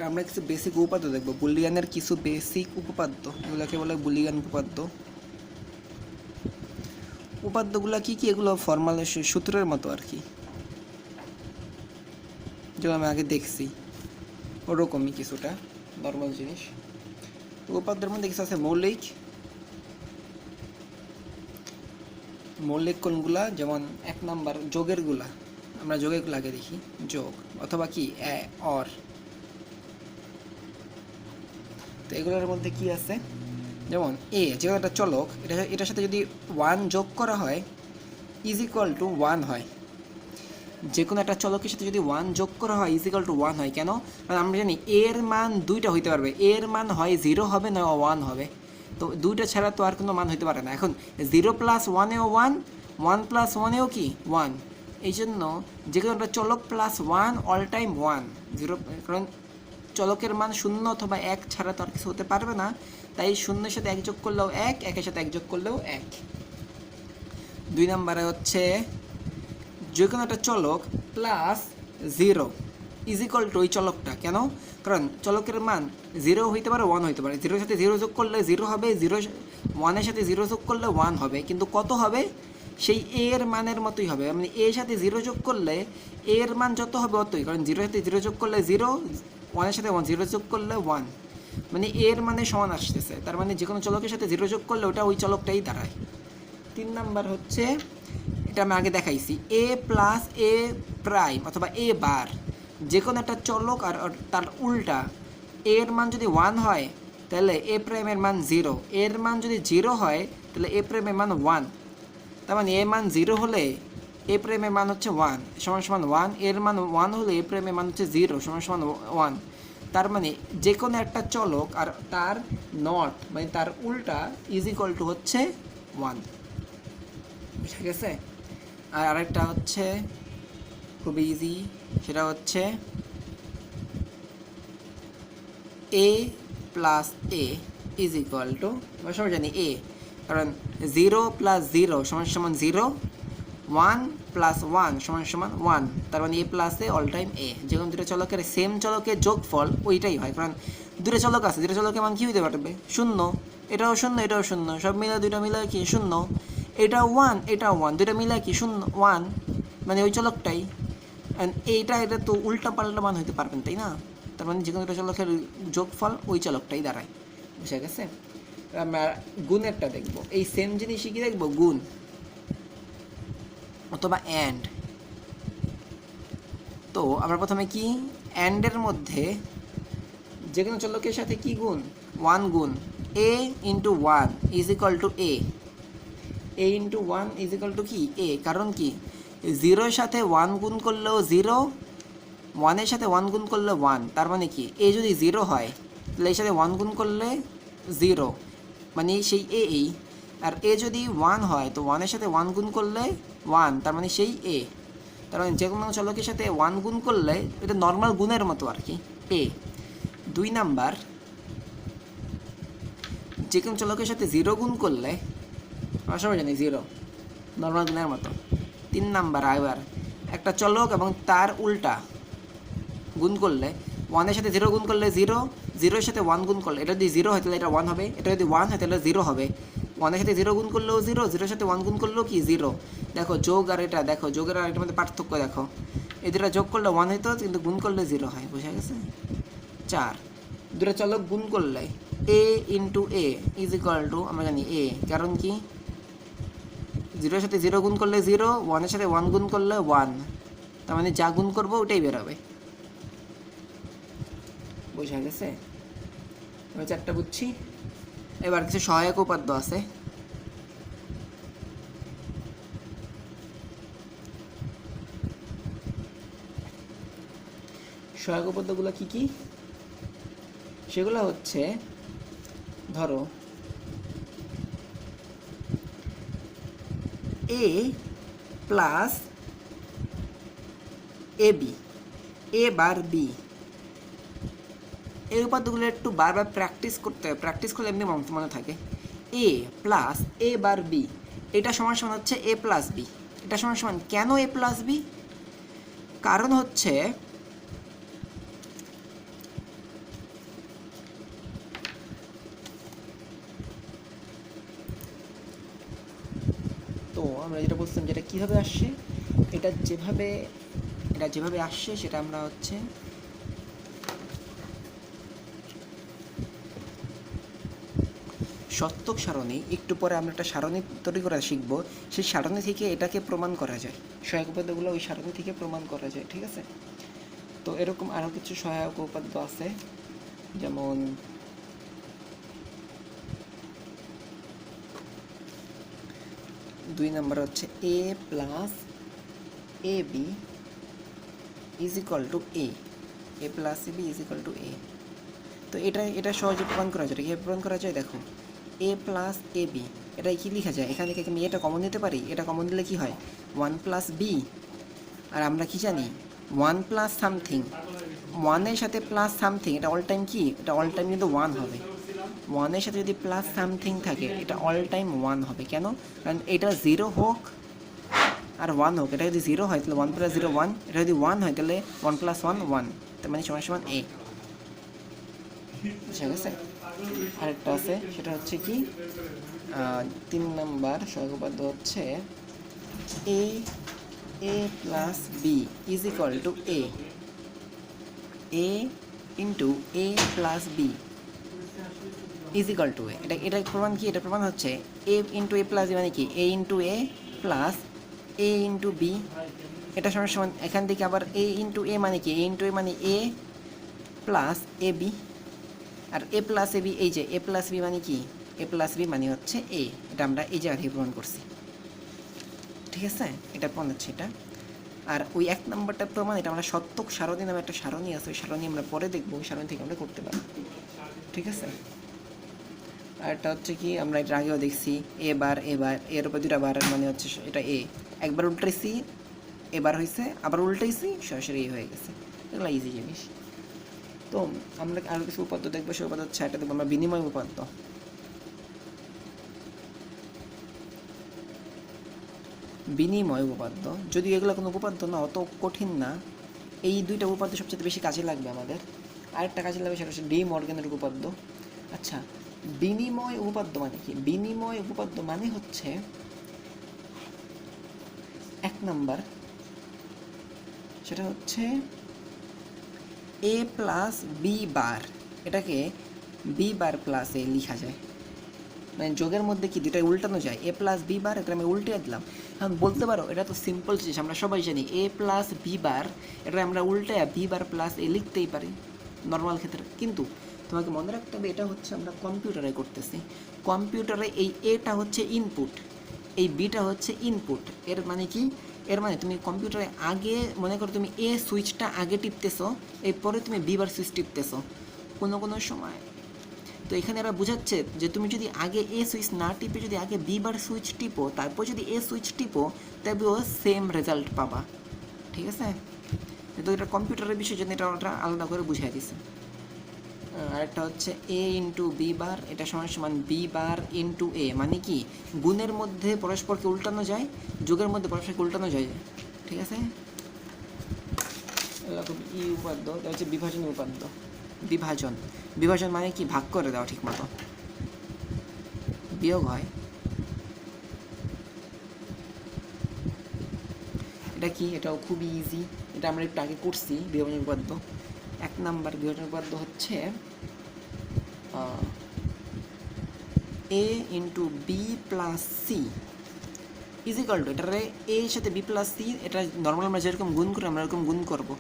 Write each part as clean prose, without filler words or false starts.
আমরা কিছু বেসিক উপপাদ্য দেখবো, বুলিয়ানের কিছু বেসিক উপপাদ্য, এগুলোকে বলে বুলিয়ান উপপাদ্য। উপাদ্যগুলো কি কি? এগুলো ফর্মাল সূত্রের মতো আর কি, যেগুলো আমি আগে দেখছি ওরকমই কিছুটা নর্মাল জিনিস। উপপাদ্যের মধ্যে কিছু আছে মৌলিক, মৌলিক কোনগুলা, যেমন 1 নাম্বার যোগেরগুলা, আমরা যোগেরগুলো আগে দেখি, যোগ অথবা কি অর। তো এগুলোর মধ্যে কি আছে, যেমন যে কোনো একটা চলক, এটার সাথে যদি 1 যোগ করা হয় ইজ ইকুয়াল টু 1 হয়। যে কোনো একটা চলকের সাথে যদি 1 যোগ করা হয় ইজ ইকুয়াল টু 1 হয়। কেন? কারণ আমরা জানি এর মান দুইটা হইতে পারবে, এর মান হয় 0 হবে না 1 হবে। তো দুইটা ছাড়া তো আর কোনো মান হইতে পারে না। এখন 0 প্লাস 1এও 1, 1 প্লাস 1এও কি 1। এই জন্য যে কোনো একটা চলক প্লাস 1 অল টাইম 1, 0, কারণ চলকের মান 0 অথবা 1 ছাড়া তো আর কিছু হতে পারবে না। তাই 0-এর সাথে 1 যোগ করলেও 1, 1-এর সাথে 1 যোগ করলেও 1। 2 নম্বরে হচ্ছে যে কোনো একটা চলক প্লাস 0 ইজ ইকুয়াল টু ওই চলকটা। কেন? কারণ চলকের মান 0 হইতে পারে 1 হইতে পারে। 0-এর সাথে 0 যোগ করলে 0 হবে, 1-এর সাথে 0 যোগ করলে 1 হবে, কিন্তু কত হবে? সেই এর মানের মতোই হবে। মানে এর সাথে 0 যোগ করলে এর মান যত হবে অতই, কারণ 0-এর সাথে 0 যোগ করলে 0, 1-এর সাথে 0 যোগ করলে 1, মানে এর মানে সমান আসতেছে। তার মানে যে কোনো চলকের সাথে 0 যোগ করলে ওটা ওই চলকটাই দাঁড়ায়। 3 নাম্বার হচ্ছে, এটা আমি আগে দেখাইছি, এ প্লাস এ প্রাইম অথবা এ বার, যে কোনো একটা চলক আর তার উল্টা এর মান যদি 1 হয় তাহলে এ প্রাইমের মান 0, এর মান যদি 0 হয় তাহলে এ প্রাইমের মান 1। তার মানে এর মান 0 হলে এ প্রাইমের মান হচ্ছে 1 সমান সমান 1, এর মান 1 হলে এ প্রাইমের মান হচ্ছে 0 সমান সমান 1। তার মানে যে কোনো একটা চলক আর তার নট মানে তার উল্টা ইজ ইকুয়াল টু হচ্ছে 1। বুঝা গেছে? আর আরেকটা হচ্ছে খুব ইজি, সেটা হচ্ছে A plus A is equal to, আমরা সবাই জানি এ, কারণ 0 প্লাস 0 সমান সমান 0, 1 প্লাস 1 সমান সমান 1। তার মানে এ প্লাস এ অল টাইম এ। যে কোনো দুটো চলকের সেম চলকের যোগফল ওইটাই হয়, কারণ দুটো চলক আছে, দুটো চলকের মান কী হইতে পারবে? 0, এটাও 0 এটাও 0, সব মিলে দুইটা মিলে কি 0, এটাও 1 এটাও 1, দুইটা মিলে কি 0 1, মানে ওই চলকটাই। এটা তো উল্টা পাল্টা মান হইতে পারবেন, তাই না? তার মানে যে কোনো একটা চলকের যোগফল ওই চলকটাই দাঁড়ায়। বুঝা গেছে? আমরা গুণেরটা দেখব, এই সেম জিনিসই কি দেখব, গুণ অথবা অ্যান্ড। তো আমরা প্রথমে কি, অ্যান্ডের মধ্যে যে কোনো চলকের সাথে কি গুণ, 1 গুণ, A into 1 is equal to A, A into 1 is equal to কি এ। কারণ কি 0-এর সাথে 1 গুণ করলেও 0, 1-এর সাথে 1 গুণ করলে 1, তার মানে কি এ যদি 0 হয় তাহলে এর সাথে 1 গুণ করলে 0, মানে সেই এই। আর এ যদি 1 হয় তো 1-এর সাথে 1 গুণ করলে 1, তার মানে সেই এ। তার মানে যে কোনো চলকের সাথে 1 গুণ করলে এটা নর্মাল গুণের মতো আর কি, এ। 2 নাম্বার, যে কোনো চলকের সাথে 0 গুণ করলে, আমরা সবাই জানি 0 নর্মাল গুণের মতো। 3 নাম্বার, আবার একটা চলক এবং তার উল্টা গুণ করলে, 1-এর সাথে 0 গুণ করলে 0, 0-এর সাথে 1 গুণ করলে, এটা যদি 0 হয় তাহলে এটা 1 হবে, এটা যদি 1 হয় তাহলে 0 হবে। 1-এর সাথে 0 গুণ করলেও 0, 0-এর সাথে 1 গুণ করলেও কি 0। দেখো যোগ আর এটা দেখো, যোগের আর এটার মধ্যে পার্থক্য দেখো, এই দুটো যোগ করলে 1 হইতো কিন্তু গুণ করলে 0 হয়। বুঝা গেছে? 4, দুটো চলক গুণ করলে A into A is equal to, আমরা জানি এ, কারণ কি 0-এর সাথে 0 গুণ করলে 0, 1-এর সাথে 1 গুণ করলে 1, তার মানে যা গুণ করবো ওটাই বেরোবে। বোঝা গেছে? আমি 4টা বুঝছি। এবার কিছু সহায়ক উপাদ্য আছে। সহায়ক উপাদ্যগুলো কি কি? সেগুলো হচ্ছে, ধরো এ plus A B, A bar B, এই উপাদ্যগুলো একটু বারবার প্র্যাকটিস করতে হবে, প্র্যাকটিস করলে এমনি মনে থাকে। এ প্লাস এ বার বি, এটা সমান সমান হচ্ছে এ প্লাস বি। এটা সমান সমান কেন এ প্লাস বি? কারণ হচ্ছে তো আমরা যেটা বলছিলাম যেটা কীভাবে আসছে, এটা যেভাবে আসছে সেটা আমরা হচ্ছে সত্যক সারণী, একটু পরে আমরা একটা সারণী তৈরি করা শিখবো, সেই সারণী থেকে এটাকে প্রমাণ করা যায়, সহায়ক উপাদ্যগুলো ওই সারণী থেকে প্রমাণ করা যায়। ঠিক আছে, তো এরকম আরও কিছু সহায়ক উপাদ্য আছে, যেমন দুই নম্বর হচ্ছে a plus A B is equal to A plus A B is equal to A. তো এটা সহজে প্রমাণ করা যায়। কীভাবে প্রমাণ করা যায় দেখো, এ প্লাস এ বি, এটা কি লেখা যায়, এখান থেকে আমি এটা কমন নিতে পারি, এটা কমন দিলে কি হয়, ওয়ান প্লাস বি। আর আমরা কি জানি, ওয়ান প্লাস সামথিং, ওয়ানের সাথে প্লাস সামথিং, এটা অল টাইম কি, এটা অল টাইম কিন্তু ওয়ান হবে। ওয়ানের সাথে যদি প্লাস সামথিং থাকে এটা অল টাইম ওয়ান হবে। কেন, কারণ এটা জিরো হোক আর ওয়ান হোক, এটা যদি জিরো হয় তাহলে ওয়ান প্লাস জিরো ওয়ান, এটা যদি ওয়ান হয় তাহলে ওয়ান প্লাস ওয়ান ওয়ান, তার মানে সমান সমান এ। ঠিক আছে, আরেকটা আছে সেটা হচ্ছে কি, 3 নম্বর সহায়ক উপাদ্য হচ্ছে A plus B is equal to A into A plus B is equal to A. এটা প্রমাণ কি, এটা প্রমাণ হচ্ছে A into A plus B মানে কি, A into A plus A into B, এটা সমান সমান এখান থেকে আবার এ ইন্টু এ মানে কি, এ ইন্টু এ মানে এ প্লাস এ বি, আর এ প্লাস এ বি, এই যে এ প্লাস বি মানে কি, এ প্লাস বি মানে হচ্ছে এ, এটা আমরা এই জায়গা থেকে প্রমাণ করছি। ঠিক আছে, এটা প্রমাণ হচ্ছে এটা। আর ওই 1 নম্বরটা প্রমাণ, এটা আমরা সত্যক সারণী নামে একটা সারণী আছে, ওই সারণী আমরা পরে দেখবো, ওই সারণী থেকে আমরা করতে পারবো। ঠিক আছে, আর এটা হচ্ছে কি, আমরা এটা আগেও দেখছি, এবার এর উপর দুটা বার মানে হচ্ছে এটা এ, একবার উল্টাইছি এবার হয়েছে, আবার উল্টাইছি সরাসরি এ হয়ে গেছে, এগুলো ইজি জিনিস। তো আমরা আরও কিছু উপাদ্য দেখবো, সেই উপাদ্য হচ্ছে এটা দেখবো আমরা বিনিময় উপাদ্য। বিনিময় উপপাদ্য, যদি এগুলো কোনো উপপাদ্য না, অত কঠিন না, এই দুইটা উপপাদ্য সবচেয়ে বেশি কাজে লাগবে আমাদের। আরেকটা কাজে লাগবে সেটা হচ্ছে ডি মর্গানের উপপাদ্য। আচ্ছা, বিনিময় উপপাদ্য মানে কি, বিনিময় উপপাদ্য মানে হচ্ছে 1 নাম্বার সেটা হচ্ছে এ প্লাস বি বার, এটাকে বি বার প্লাস এ লেখা যায়, মানে যোগের মধ্যে কি দুটাই উল্টানো যায়, এ প্লাস বি বার, এটা আমি উল্টে দিলাম। এখন বলতে পারো এটা তো সিম্পল জিনিস, আমরা সবাই জানি এ প্লাস বি বার, এটা আমরা উল্টে বি বার প্লাস এ লিখতেই পারি নর্মাল ক্ষেত্রে, কিন্তু তোমাকে মনে রাখতে হবে এটা হচ্ছে আমরা কম্পিউটারে করতেছি। কম্পিউটারে এই এটা হচ্ছে ইনপুট, এই বিটা হচ্ছে ইনপুট। এর মানে কি, এর মানে তুমি কম্পিউটারে আগে মনে করো তুমি এ সুইচটা আগে টিপতেছো, এরপরে তুমি বি বার সুইচ টিপতেছো কোনো সময়। তো এখানে এরা বোঝাচ্ছে যে তুমি যদি আগে এ সুইচ না টিপে যদি আগে বি বার সুইচ টিপো, তারপর যদি এ সুইচ টিপো, তবেও সেম রেজাল্ট পাবা। ঠিক আছে, তো এটা কম্পিউটারের বিষয় জন্য এটা ওটা আলাদা করে বুঝাই দিছে। আরেকটা হচ্ছে এ ইন্টু বি বার, এটা সমান সমান বি বার ইন্টু এ, মানে কি গুণের মধ্যে পরস্পরকে উল্টানো যায়, যোগের মধ্যে পরস্পরকে উল্টানো যায়। ঠিক আছে, এরকম ই উপাদ্য, এটা হচ্ছে বিভাজন উপাদ্য। বিভাজন মানে কি, ভাগ করে দাও, ঠিক মতো বিয়োগ হয়। এটা কি, এটাও খুবই ইজি, এটা আমরা একটু আগে করছি বিভাজন উপাদ্য। 1 নাম্বার বিভাজন উপাদ্য হচ্ছে A into B plus C is equal to, এটারে এ এর সাথে বি প্লাস সি, এটা নর্মাল আমরা যেরকম গুণ করি আমরা এরকম গুণ করবো,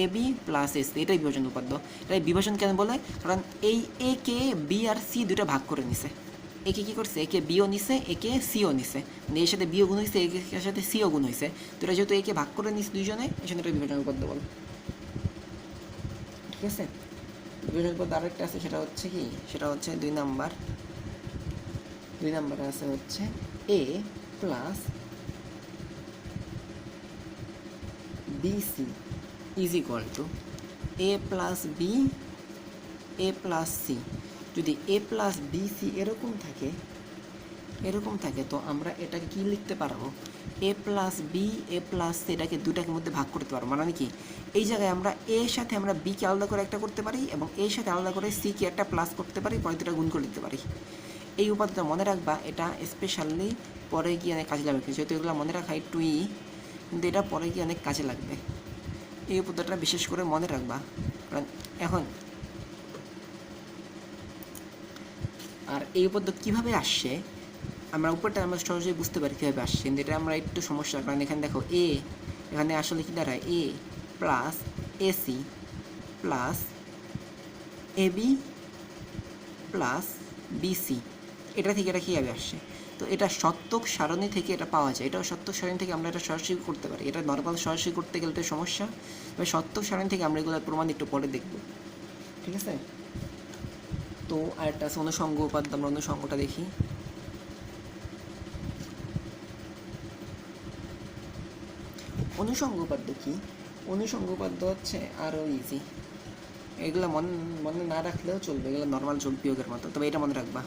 এ বি প্লাস এস, এটাই বিভাজন উপাদ্য। এটাই বিভাজন কেন বলে, কারণ এই এ কে বি আর সি দুটো ভাগ করে নিছে, একে কী করছে, একে বিও নিছে, একে সিও নিছে, মানে এর সাথে বিও গুণ হয়েছে, এর সাথে সিও গুণ হয়েছে, তো এটা যেহেতু একে ভাগ করে নিছে দুইজনে, এই জন্য এটা বিভাজন উপাদ্য বলে। ঠিক আছে, বিভাজন উপাদ্য আরেকটা আছে, সেটা হচ্ছে কি, সেটা হচ্ছে 2 নাম্বার আছে হচ্ছে A plus BC is equal to A plus B A plus C. যদি এ প্লাস বিসি এরকম থাকে তো আমরা এটাকে কি লিখতে পারবো, এ plus B A plus C, এটাকে দুটাকে মধ্যে ভাগ করতে পারবো, মানে কি এই জায়গায় আমরা এর সাথে আমরা বিকে আলাদা করে একটা করতে পারি এবং এর সাথে আলাদা করে সিকে একটা প্লাস করতে পারি, পরে দুটা গুণ করে দিতে পারি। এই উপাদানটা মনে রাখবা, এটা স্পেশালি পরে গিয়ে অনেক কাজে লাগবে, যেহেতু এগুলো মনে রাখা একটু কিন্তু এটা পরে গিয়ে অনেক কাজে লাগবে। এই উপাদানটা বিশেষ করে মনে রাখবা, কারণ এখন আর এই উপাদান কীভাবে আসছে আমরা উপরটা আমরা সহজেই বুঝতে পারি কীভাবে আসছে, কিন্তু এটা আমরা একটু সমস্যা, কারণ এখানে দেখো এখানে আসলে কী দাঁড়ায় A plus AC plus AB plus BC, এটা থেকে এটা কীভাবে আসছে? তো এটা সত্যক সারণী থেকে এটা পাওয়া যায়, এটাও সত্যক সারণী থেকে আমরা এটা সরাসরি করতে পারি। এটা নর্মাল সরাসরি করতে গেলে তো সমস্যা, তবে সত্যক সারণী থেকে আমরা এগুলোর প্রমাণ একটু পরে দেখব, ঠিক আছে? তো আরেকটা আছে অনুষঙ্গ উপাদ্য, আমরা অনুষঙ্গটা দেখি। অনুষঙ্গ উপাদ্য কি? অনুষঙ্গ উপাদ্য হচ্ছে আরও ইজি, এগুলো মনে না রাখলেও চলবে, এগুলো নর্মাল যোগ বিয়োগের মতো, তবে এটা মনে রাখবা।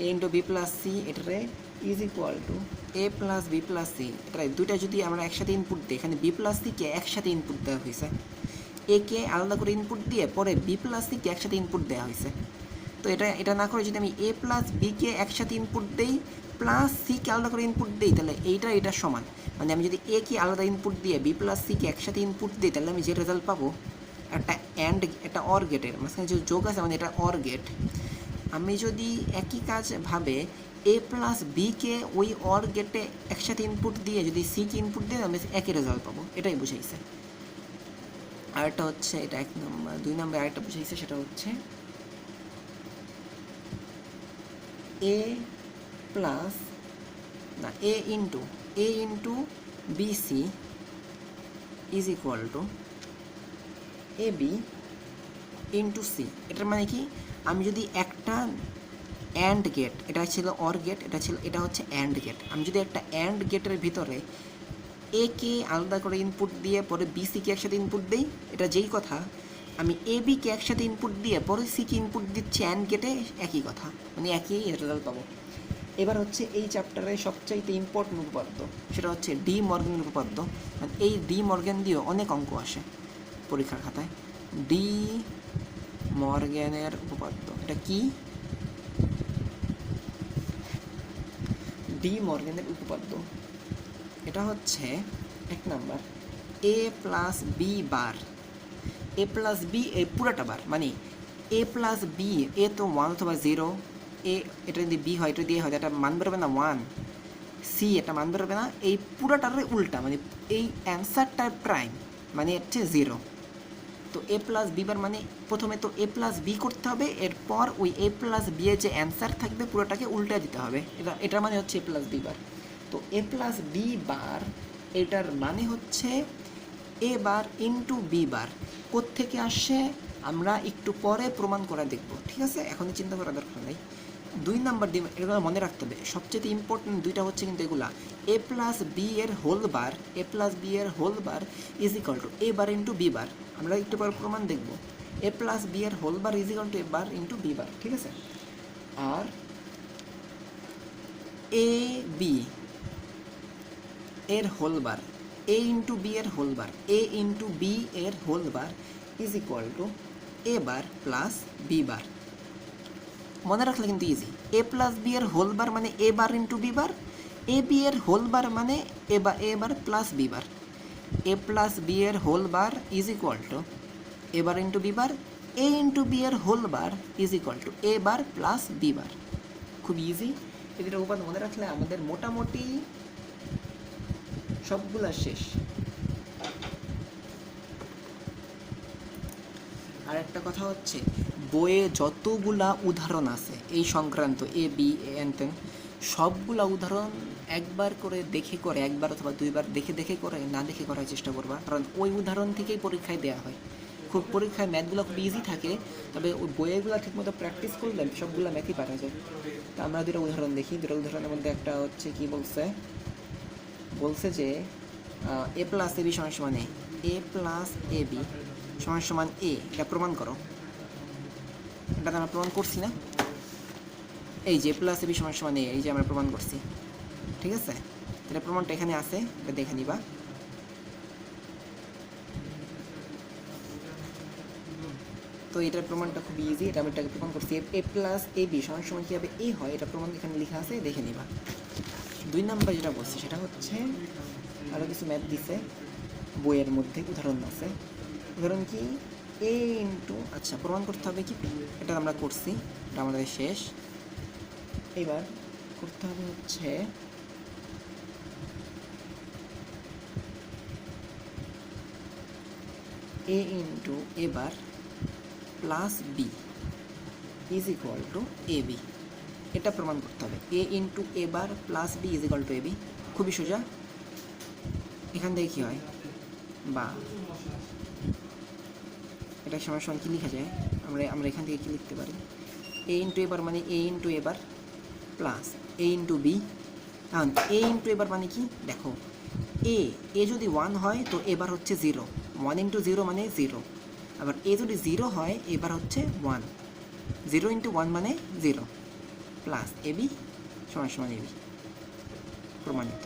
A into B plus C এটারে is equal to A plus B plus C, এটা দুইটা যদি আমরা একসাথে ইনপুট দিই, এখানে বি প্লাস সিকে একসাথে ইনপুট দেওয়া হয়েছে, এ কে আলাদা করে ইনপুট দিয়ে পরে বি প্লাস সিকে একসাথে ইনপুট দেওয়া হয়েছে। তো এটা না করে যদি আমি এ প্লাস বিকে একসাথে ইনপুট দিই প্লাস সিকে আলাদা করে ইনপুট দিই, তাহলে এটার সমান, মানে আমি যদি এ কে আলাদা ইনপুট দিয়ে বি প্লাস সিকে একসাথে ইনপুট দিই, তাহলে আমি যে রেজাল্ট পাবো একটা একটা অর গেটের মাঝখানে যে যোগ আছে, মানে এটা অর গেট। আমি যদি একই কাজ ভাবে এ প্লাস বিকে ওই অর গেটে একসাথে ইনপুট দিয়ে যদি সিকে ইনপুট দিয়ে আমি একই রেজাল্ট পাবো, এটাই বুঝাইছে। আরেকটা হচ্ছে এটা 1 নম্বর, 2 নম্বর আরেকটা বুঝাইছে, সেটা হচ্ছে এ প্লাস না A into BC is equal to A B into C. এটার মানে কি, আমি যদি একটা অ্যান্ড গেট, এটা ছিল অর গেট, এটা হচ্ছে অ্যান্ড গেট, আমি যদি একটা অ্যান্ড গেটের ভিতরে এ কে আলাদা করে ইনপুট দিয়ে পরে বি সিকে একসাথে ইনপুট দিই, এটা যেই কথা আমি এ বিকে একসাথে ইনপুট দিয়ে পরে সিকে ইনপুট দিচ্ছি অ্যান্ড গেটে, একই কথা, মানে একই রেজাল্ট পাবো। এবার হচ্ছে এই চ্যাপ্টারে সবচাইতে ইম্পর্টেন্ট উপপাদ্য, সেটা হচ্ছে ডি মর্গ্যানের উপপাদ্য। এই ডি মর্গ্যান দিয়েও অনেক অঙ্ক আসে পরীক্ষার খাতায়। ডি মর্গ্যানের উপপাদ্য এটা কি? ডি মর্গ্যানের উপপাদ্য এটা হচ্ছে 1 number A plus B bar, A plus B এই পুরাটা বার, মানে এ প্লাস বি, এ তো 1 অথবা 0, এটা যদি বি হয়, এটা দিয়ে হয়, এটা মান বেরোবে না 1, সি এটা মান বেরোবে না, এই পুরাটার উল্টা, মানে এই অ্যান্সারটার প্রাইম মানে হচ্ছে 0। তো এ প্লাস বি বার মানে প্রথমে তো এ প্লাস বি করতে হবে, এরপর ওই এ প্লাস বি এর যে অ্যান্সার থাকবে পুরোটাকে উল্টে দিতে হবে, এটার মানে হচ্ছে এ প্লাস বি বার। তো এ প্লাস বি বার এটার মানে হচ্ছে এ বার ইন্টু বি বার। কোত্থেকে আসছে আমরা একটু পরে প্রমাণ করে দেখব, ঠিক আছে? এখনই চিন্তা করার দরকার নেই। 2 নাম্বার এগুলো মনে রাখতে হবে, সবচেয়ে ইম্পর্টেন্ট দুইটা হচ্ছে কিন্তু এগুলা, এ প্লাস বি এর whole bar, A plus B এর whole bar is equal to A bar into B bar. আমরা একটু পরে প্রমাণ দেখব, এ প্লাস বি এর whole bar is equal to A bar into B bar, ঠিক আছে? আর এ বি এর whole bar, A into B এর whole bar, A into B এর whole bar is equal to A bar plus B বার। মনে রাখলে কিন্তু easy, A plus B এর হোল বার মানে A bar into B bar, A B এর whole bar মানে A bar plus B bar, A plus B এর whole bar is equal to A bar into B bar, A into B এর whole bar is equal to A bar plus B bar. খুব easy, এদের উপাদান মনে রাখলে আমাদের মোটামুটি সবগুলা শেষ। আর একটা কথা হচ্ছে, বইয়ে যতগুলা উদাহরণ আছে এই সংক্রান্ত এ বি এন তেন, সবগুলা উদাহরণ একবার করে দেখে করে, একবার অথবা 2বার দেখে করে, না দেখে করার চেষ্টা করবা, কারণ ওই উদাহরণ থেকেই পরীক্ষায় দেওয়া হয়। খুব পরীক্ষায় ম্যাথগুলো খুব ইজি থাকে, তবে ওই বইয়েগুলো ঠিকমতো প্র্যাকটিস করলে সবগুলো ম্যাথই পারা যায়। তো আমরা 2টা উদাহরণ দেখি। 2টা উদাহরণের মধ্যে একটা হচ্ছে কি বলছে যে এ প্লাস এ বি সমান সমান এ প্লাস এ বি সমান সমান এ, এটা প্রমাণ করো। এটা আমরা প্রমাণ করছি না, এই যে প্লাস এ বি সমান সমান এ, এই যে আমরা প্রমাণ করছি, ঠিক আছে? তাহলে প্রমাণটা এখানে আছে, এটা দেখে নিবা। তো এটার প্রমাণটা খুব ইজি, এটা আমি এটাকে প্রমাণ করছি। এ প্লাস এ বি সমান সমান কীভাবে এ হয় এটা প্রমাণ এখানে লেখা আছে, দেখে নিবা। 2 নাম্বার যেটা বলছি সেটা হচ্ছে আরও কিছু ম্যাথ দিছে বইয়ের মধ্যে, উদাহরণ আছে। উদাহরণ কি এ ইন্টু, আচ্ছা প্রমাণ করতে হবে কি, এটা আমরা করছি, এটা আমাদের শেষ। এবার করতে হবে হচ্ছে A into A bar plus B is equal to A B, এটা প্রমাণ করতে হবে। A into A bar plus B is equal to A B, খুবই সোজা। এখান থেকে কী হয়, বা এটা সমান সমান কী লেখা যায়, আমরা এখান থেকে কী লিখতে পারি, এ ইন্টু এ বার মানে এ into A bar plus A into B. এখন এ ইন্টু এ বার মানে কি, দেখো এ যদি 1 হয় তো এবার হচ্ছে 0, 1 ইন্টু 0 মানে 0। আবার এ যদি 0 হয় এবার হচ্ছে 1, 0 ইন্টু 1 মানে 0 প্লাস এ বি সমান সমান এ বি, প্রমাণিত।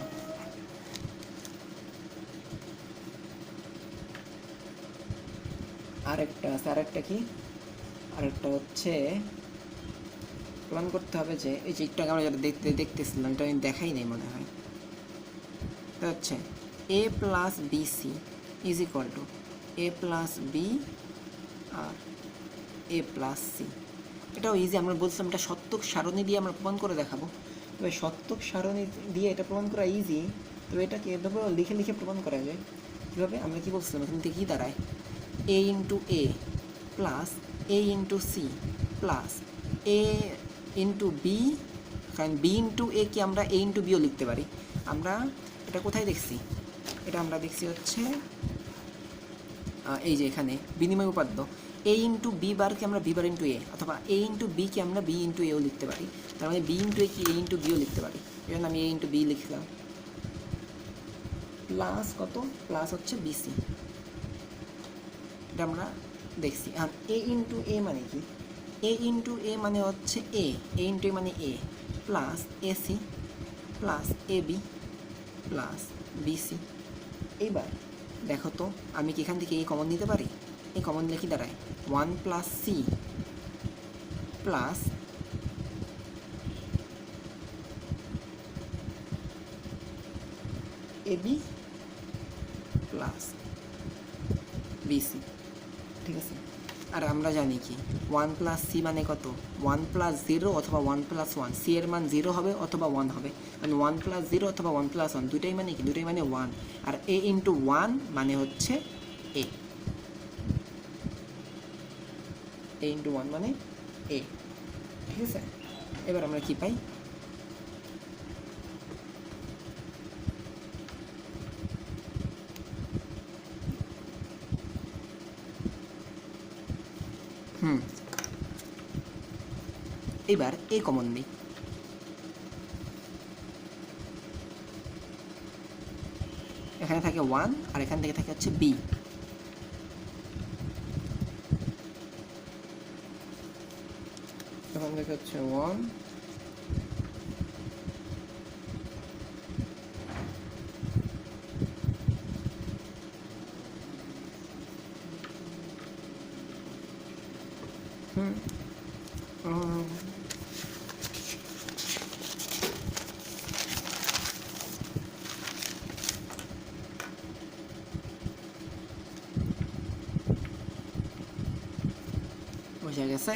আরেকটা কি, আরেকটা হচ্ছে প্রমাণ করতে হবে যে এই যে একটু আগে আমরা যেটা দেখতেছিলাম, এটা আমি দেখাই নেই মনে হয়, এটা হচ্ছে A plus B C is equal to A plus B আর এ প্লাস সি। এটাও ইজি, আমরা বলছিলাম এটা সত্যক সারণী দিয়ে আমরা প্রমাণ করে দেখাবো। তবে সত্যক সারণী দিয়ে এটা প্রমাণ করা ইজি, তবে এটাকে এভাবে লিখে লিখে প্রমাণ করা যায়। কীভাবে, আমরা কী বলছিলাম এখান থেকে কী দাঁড়ায়, এ into A plus A into C plus A into B, কারণ বি ইন্টু এ কি আমরা এ ইন্টু বিও লিখতে পারি। আমরা এটা কোথায় দেখছি, এটা আমরা দেখছি হচ্ছে এই যে এখানে বিনিময় উপাদ্য, এ ইন্টু বি বারকে আমরা বি বার ইন্টু এ, অথবা এ ইন্টু বিকে আমরা বি ইন্টু এও লিখতে পারি। তার মানে বি ইন্টু এ কি এ ইন্টু বিও লিখতে পারি, এই জন্য আমি এ ইন্টু বি লিখলাম। প্লাস কত, প্লাস হচ্ছে বিসি, এটা আমরা দেখছি। আর এ ইন্টু এ মানে কি, এ ইন্টু এ মানে হচ্ছে এ ইন্টু এ মানে এ plus AC plus A B plus BC. এইবার দেখো তো আমি কি এখান থেকে এই কমন নিতে পারি, এই কমন নিলে কি দাঁড়ায় 1 plus C plus A B plus BC, ঠিক আছে। আর আমরা জানি কি 1 প্লাস সি মানে কত, 1 প্লাস 0 অথবা 1 প্লাস 1, সি এর মান 0 হবে অথবা 1 হবে, মানে 1 প্লাস 0 অথবা 1 প্লাস 1 দুইটাই মানে কি, দুইটাই মানে 1। আর এ ইন্টু 1 মানে হচ্ছে এ ইন্টু 1 মানে এ, ঠিক আছে। এবার আমরা কি পাই, এবার এ কমন নিই, এখানে থাকে 1 আর এখান থেকে থাকে হচ্ছে বি, এখান থেকে হচ্ছে 1 বোঝা গেছে।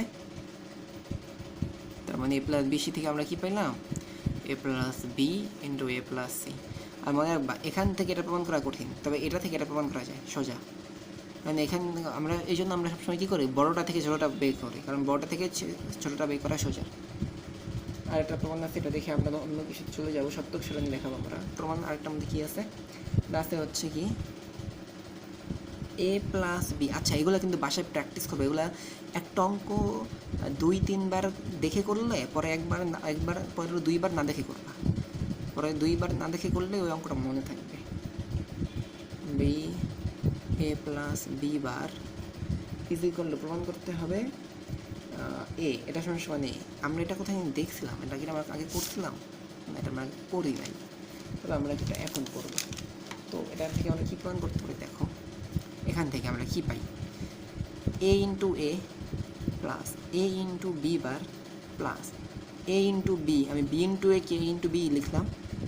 তার মানে এ প্লাস বিসি থেকে আমরা কি পাইলাম, এ plus B into A plus C. আর মনে রাখবা এখান থেকে এটা প্রমাণ করা কঠিন, তবে এটা থেকে এটা প্রমাণ করা যায় সোজা। মানে এখান আমরা এই জন্য আমরা সবসময় কী করি, বড়োটা থেকে ছোটোটা বের করি, কারণ বড়োটা থেকে ছোটোটা বের করা সোজা। আর একটা প্রমাণ আছে, এটা দেখে আমরা অন্য কিছু চলে যাবো, সত্যক সারণী দেখাবো আমরা। প্রমাণ আরেকটা মধ্যে কী আছে, লাস্টে হচ্ছে কি এ প্লাস বি। আচ্ছা এগুলো কিন্তু বাসায় প্র্যাকটিস করবে, এগুলো একটা অঙ্ক 2-3 বার দেখে করলে পরে একবার পরে 2 বার না দেখে করবা, পরে 2 বার না দেখে করলে ওই অঙ্কটা মনে থাকবে। B A plus B bar equal to প্রমাণ করতে হবে এ, এটা সমান এ। আমরা এটা কোথায় দেখছিলাম, এটা কি আমরা আগে করছিলাম, এটা আমরা করি নাই, তবে আমরা এটা এখন করবো। তো এটার থেকে আমরা কী প্রমাণ করতে পারি, দেখো এখান থেকে আমরা কি পাই, A into A plus A into B bar plus A into B, আমি বি ইন্টু এ কে ইন্টু বি লিখলাম,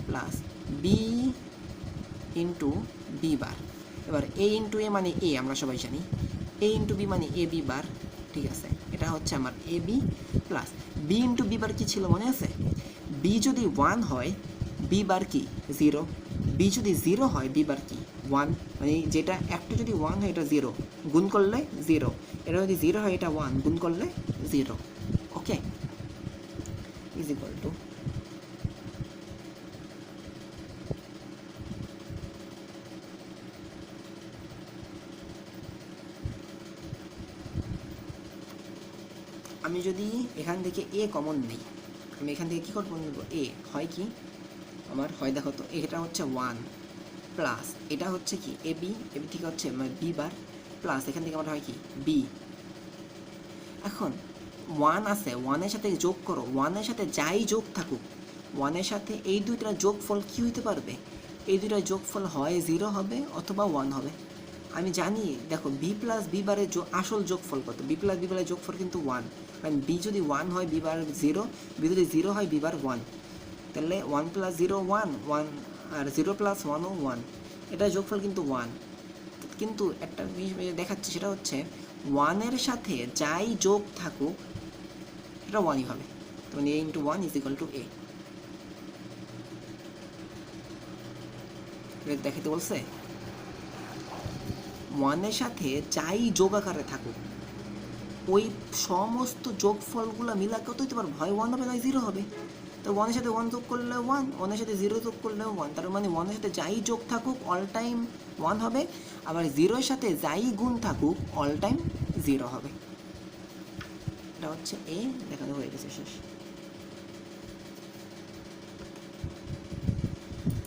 plus B into B bar. এবার এ ইন্টু এ মানে এ, আমরা সবাই জানি, এ ইন্টু বি মানে এ বি বার, ঠিক আছে, এটা হচ্ছে আমার A B plus B into B bar কী ছিল মনে আছে? বি যদি 1 হয় বি বার কি 0, বি যদি 0 হয় বি বার কি 1, মানে যেটা একটা যদি 1 হয় এটা 0, গুণ করলে 0, এটা যদি 0 হয় এটা 1, গুণ করলে 0, ওকে, ইজ ইকুয়াল টু আমি যদি এখান থেকে এ কমন নিই, আমি এখান থেকে কী করবো নেব, এ হয় কি আমার হয়, দেখো তো এটা হচ্ছে 1 প্লাস এটা হচ্ছে কি এ বি, এ বি ঠিক হচ্ছে মানে বি বার প্লাস এখান থেকে আমার হয় কি বি। এখন 1 আছে, 1-এর সাথে যোগ করো, 1-এর সাথে যাই যোগ থাকুক, 1-এর সাথে এই দুইটার যোগফল কী হইতে পারবে? এই দুইটার যোগফল হয় 0 হবে অথবা 1 হবে। আমি জানি, দেখো বি প্লাস বি বারের আসল যোগফল কত? বি প্লাস বি বারের যোগফল কিন্তু 1, কারণ বি যদি 1 হয় বি বার 0, বি যদি 0 হয় বি বার 1, তাহলে 1 প্লাস 0 1, 1 আর 0 প্লাস 1ও 1, এটার যোগফল কিন্তু 1। কিন্তু একটা জিনিস দেখাচ্ছে, সেটা হচ্ছে 1-এর সাথে যাই যোগ থাকুক এটা 1ই হবে, মানে এ ইন্টু 1 ইজ ইকুয়াল টু এ। দেখাতে বলছে 1-এর সাথে যাই যোগ আকারে থাকুক ওই সমস্ত যোগফলগুলো মিলা কত হইতে পারবে, হয় 1 হবে নয় 0 হবে। তো 1-এর সাথে 1 যোগ করলে 1, 1-এর সাথে 0 যোগ করলেও 1, তার মানে 1-এর সাথে যাই যোগ থাকুক অল টাইম 1 হবে, আবার 0-এর সাথে যাই গুণ থাকুক অল টাইম 0 হবে। এটা হচ্ছে এ, দেখানো হয়ে গেছে, শেষ।